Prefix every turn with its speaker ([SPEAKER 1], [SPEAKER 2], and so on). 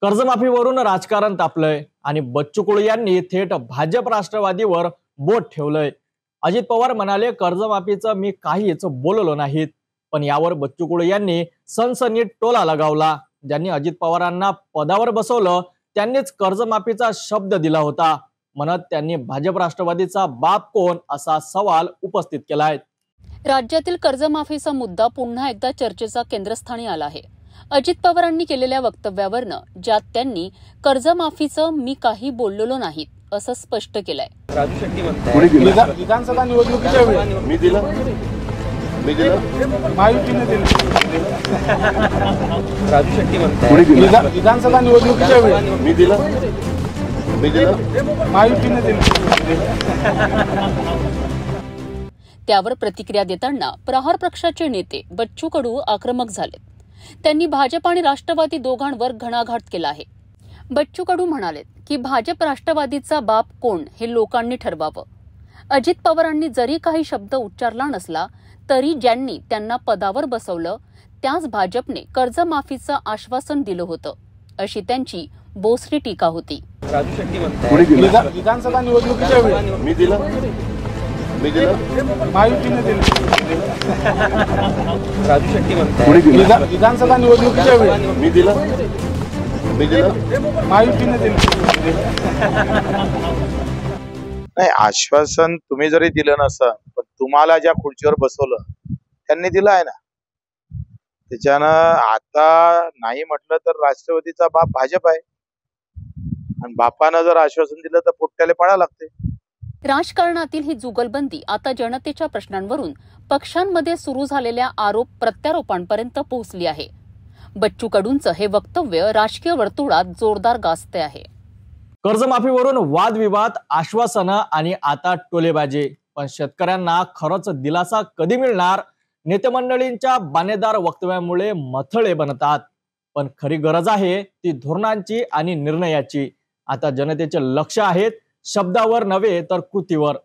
[SPEAKER 1] कर्जमाफीवरून राजकारण तापलंय आणि बच्चू कडू यांनी थेट भाजप राष्ट्रवादीवर बोट ठेवलंय। अजित पवार म्हणाले, कर्जमाफीचं मी काहीच बोललो नाहीत, पण यावर बच्चू कडू यांनी सनसनीत टोला लगावला। ज्यांनी अजित पवारांना पदावर बसवलं त्यांनीच कर्जमाफीचा शब्द दिला होता म्हणत त्यांनी भाजप राष्ट्रवादीचा बाप कोण असा सवाल उपस्थित केलाय।
[SPEAKER 2] राज्यातील कर्जमाफीचा मुद्दा पुन्हा एकदा चर्चेचा केंद्रस्थानी आला आहे। अजित पवारांनी केलेल्या वक्तव्यावरनं ज्यात त्यांनी कर्जमाफीचं मी काही बोललो नाहीत असं स्पष्ट केलंय।
[SPEAKER 3] राजू शेट्टी म्हणतात विधानसभा निवडणुकीच्या वेळी मी दिलं महायुतीने दिलं। राजू शेट्टी म्हणतात विधानसभा निवडणुकीच्या वेळी मी दिलं महायुतीने दिलं।
[SPEAKER 2] त्यावर प्रतिक्रिया देताना प्रहार पक्षाचे नेते बच्चू कडू आक्रमक झाले। त्यांनी भाजप आणि राष्ट्रवादी दोघांवर घणाघात केला आहे। बच्चू कडू म्हणाले की भाजप राष्ट्रवादीचा बाप कोण हे लोकांनी ठरवावं। अजित पवारांनी जरी काही शब्द उच्चारला नसला तरी ज्यांनी त्यांना पदावर बसवलं त्याच भाजपने कर्जमाफीचं आश्वासन दिलं होतं अशी त्यांची बोसरी टीका होती।
[SPEAKER 3] राजू शेट्टी म्हणतात विधानसभा निवडणुकीच्या वेळी मी दिलं महायुतीने दिलं। राजू शेट्टी म्हणतात विधानसभा निवडणुकीच्या वेळी मी दिलं महायुतीने दिलं।
[SPEAKER 4] नाही, आश्वासन तुम्ही जरी दिलं नसतं पण तुम्हाला ज्या खुर्चीवर बसवलं त्यांनी दिलं आहे ना। त्याच्यानं आता नाही म्हटलं तर राष्ट्रवादीचा बाप भाजप आहे आणि बापानं जर आश्वासन दिलं तर पोट्याला पळावं लागते।
[SPEAKER 2] राजकारणातील ही जुगलबंदी आता जनतेच्या प्रश्नांवरून पक्षांमध्ये सुरू झालेल्या आरोप प्रत्यारोपांपर्यंत पोहोचली आहे। बच्चू कडूंचं हे वक्तव्य राजकीय वर्तुळात जोरदार गाजते आहे।
[SPEAKER 1] कर्जमाफीवरून वादविवाद, आश्वासनं आणि आता टोलेबाजी, पण शेतकऱ्यांना खरंच दिलासा कधी मिळणार? नेते मंडळींच्या बाणेदार वक्तव्यामुळे मथळे बनतात, पण खरी गरज आहे ती धोरणांची आणि निर्णयाची। आता जनतेचे लक्ष आहेत शब्दावर नव्हे तर कृतीवर।